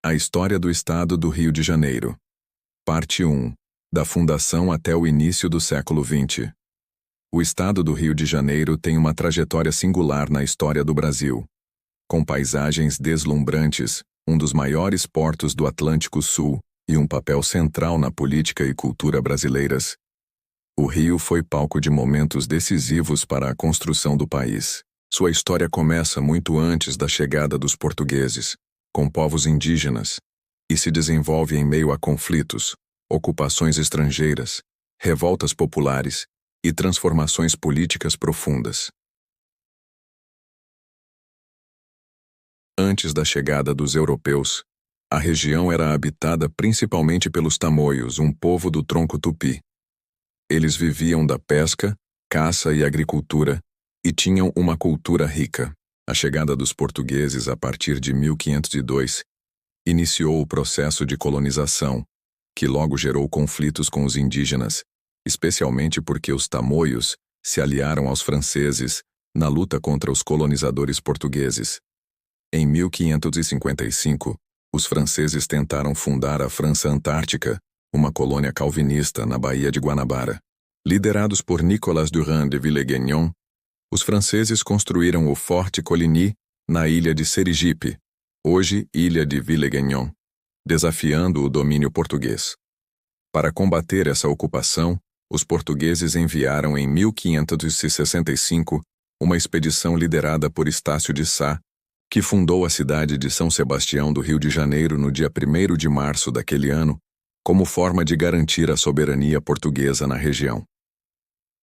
A história do Estado do Rio de Janeiro. Parte 1. Da fundação até o início do século XX. O Estado do Rio de Janeiro tem uma trajetória singular na história do Brasil. Com paisagens deslumbrantes, um dos maiores portos do Atlântico Sul e um papel central na política e cultura brasileiras, o Rio foi palco de momentos decisivos para a construção do país. Sua história começa muito antes da chegada dos portugueses, com povos indígenas, e se desenvolve em meio a conflitos, ocupações estrangeiras, revoltas populares e transformações políticas profundas. Antes da chegada dos europeus, a região era habitada principalmente pelos tamoios, um povo do tronco tupi. Eles viviam da pesca, caça e agricultura e tinham uma cultura rica. A chegada dos portugueses a partir de 1502 iniciou o processo de colonização, que logo gerou conflitos com os indígenas, especialmente porque os tamoios se aliaram aos franceses na luta contra os colonizadores portugueses. Em 1555, os franceses tentaram fundar a França Antártica, uma colônia calvinista na Baía de Guanabara. Liderados por Nicolas Durand de Villegagnon, os franceses construíram o Forte Coligny na ilha de Serigipe, hoje Ilha de Villegagnon, desafiando o domínio português. Para combater essa ocupação, os portugueses enviaram em 1565 uma expedição liderada por Estácio de Sá, que fundou a cidade de São Sebastião do Rio de Janeiro no dia 1º de março daquele ano, como forma de garantir a soberania portuguesa na região.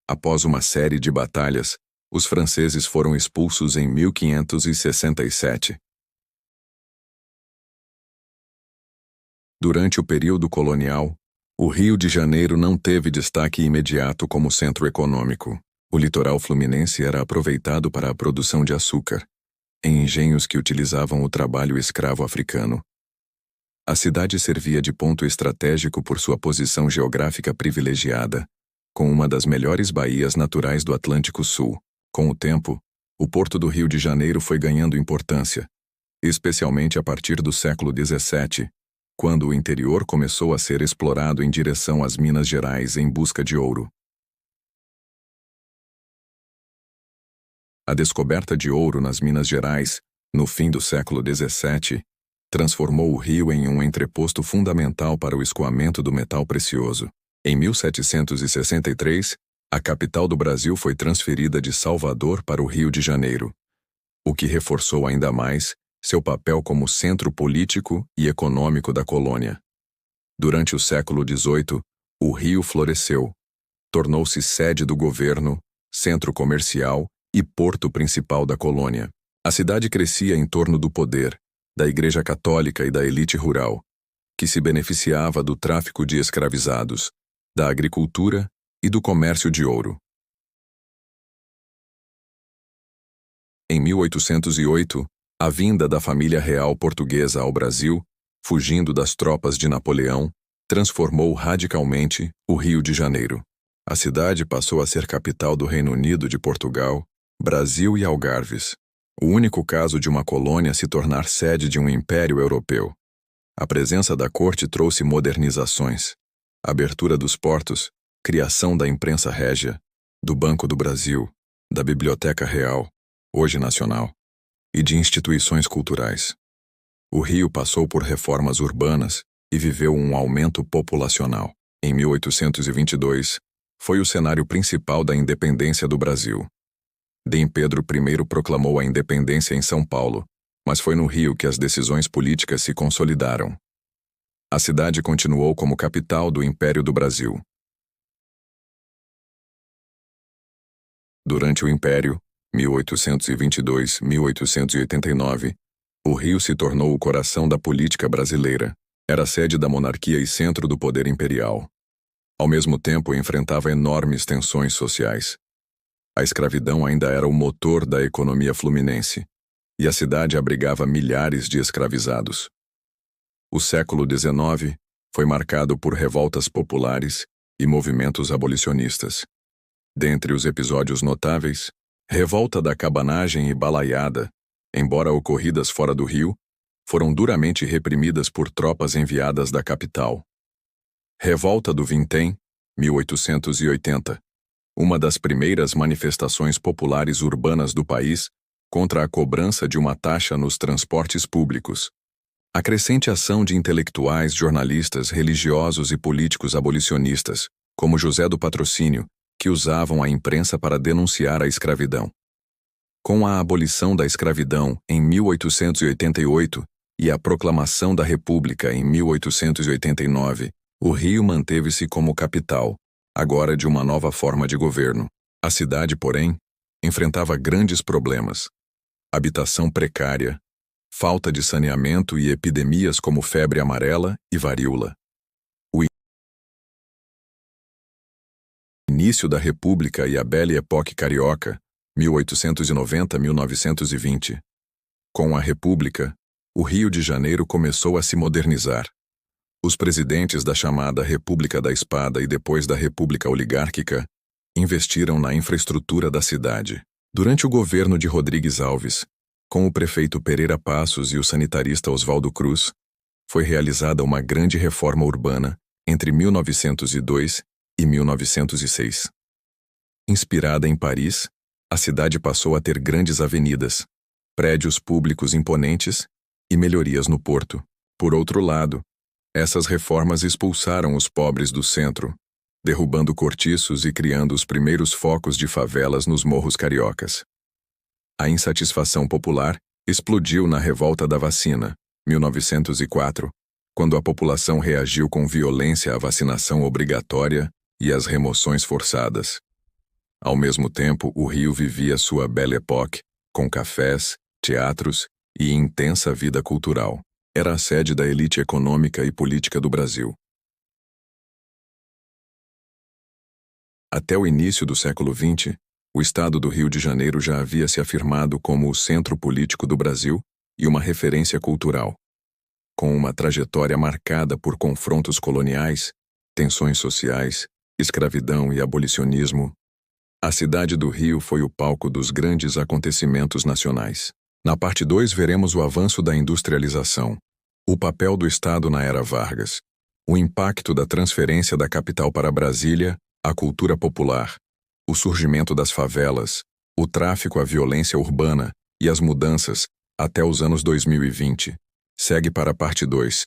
Após uma série de batalhas, os franceses foram expulsos em 1567. Durante o período colonial, o Rio de Janeiro não teve destaque imediato como centro econômico. O litoral fluminense era aproveitado para a produção de açúcar, em engenhos que utilizavam o trabalho escravo africano. A cidade servia de ponto estratégico por sua posição geográfica privilegiada, com uma das melhores baías naturais do Atlântico Sul. Com o tempo, o Porto do Rio de Janeiro foi ganhando importância, especialmente a partir do século XVII, quando o interior começou a ser explorado em direção às Minas Gerais em busca de ouro. A descoberta de ouro nas Minas Gerais, no fim do século XVII, transformou o rio em um entreposto fundamental para o escoamento do metal precioso. Em 1763, a capital do Brasil foi transferida de Salvador para o Rio de Janeiro, o que reforçou ainda mais seu papel como centro político e econômico da colônia. Durante o século XVIII, o Rio floresceu, tornou-se sede do governo, centro comercial e porto principal da colônia. A cidade crescia em torno do poder, da Igreja Católica e da elite rural, que se beneficiava do tráfico de escravizados, da agricultura e do comércio de ouro. Em 1808, a vinda da família real portuguesa ao Brasil, fugindo das tropas de Napoleão, transformou radicalmente o Rio de Janeiro. A cidade passou a ser capital do Reino Unido de Portugal, Brasil e Algarves, o único caso de uma colônia se tornar sede de um império europeu. A presença da corte trouxe modernizações, abertura dos portos, criação da imprensa régia, do Banco do Brasil, da Biblioteca Real, hoje nacional, e de instituições culturais. O Rio passou por reformas urbanas e viveu um aumento populacional. Em 1822, foi o cenário principal da independência do Brasil. Dom Pedro I proclamou a independência em São Paulo, mas foi no Rio que as decisões políticas se consolidaram. A cidade continuou como capital do Império do Brasil. Durante o Império, 1822-1889, o Rio se tornou o coração da política brasileira. Era sede da monarquia e centro do poder imperial. Ao mesmo tempo, enfrentava enormes tensões sociais. A escravidão ainda era o motor da economia fluminense, e a cidade abrigava milhares de escravizados. O século XIX foi marcado por revoltas populares e movimentos abolicionistas. Dentre os episódios notáveis, Revolta da Cabanagem e Balaiada, embora ocorridas fora do Rio, foram duramente reprimidas por tropas enviadas da capital. Revolta do Vintém, 1880. Uma das primeiras manifestações populares urbanas do país contra a cobrança de uma taxa nos transportes públicos. A crescente ação de intelectuais, jornalistas, religiosos e políticos abolicionistas, como José do Patrocínio, que usavam a imprensa para denunciar a escravidão. Com a abolição da escravidão em 1888 e a proclamação da República em 1889, o Rio manteve-se como capital, agora de uma nova forma de governo. A cidade, porém, enfrentava grandes problemas: habitação precária, falta de saneamento e epidemias como febre amarela e varíola. O início da República e a Belle Époque carioca, 1890-1920. Com a República, o Rio de Janeiro começou a se modernizar. Os presidentes da chamada República da Espada e depois da República Oligárquica investiram na infraestrutura da cidade. Durante o governo de Rodrigues Alves, com o prefeito Pereira Passos e o sanitarista Oswaldo Cruz, foi realizada uma grande reforma urbana entre 1902 e 1906. Inspirada em Paris, a cidade passou a ter grandes avenidas, prédios públicos imponentes e melhorias no porto. Por outro lado, essas reformas expulsaram os pobres do centro, derrubando cortiços e criando os primeiros focos de favelas nos morros cariocas. A insatisfação popular explodiu na Revolta da Vacina, 1904, quando a população reagiu com violência à vacinação obrigatória e às remoções forçadas. Ao mesmo tempo, o Rio vivia sua Belle Époque, com cafés, teatros e intensa vida cultural. Era a sede da elite econômica e política do Brasil. Até o início do século XX, o estado do Rio de Janeiro já havia se afirmado como o centro político do Brasil e uma referência cultural. Com uma trajetória marcada por confrontos coloniais, tensões sociais, escravidão e abolicionismo, a cidade do Rio foi o palco dos grandes acontecimentos nacionais. Na parte 2 veremos o avanço da industrialização, o papel do Estado na era Vargas, o impacto da transferência da capital para Brasília, a cultura popular, o surgimento das favelas, o tráfico, a violência urbana e as mudanças até os anos 2020. Segue para a parte 2.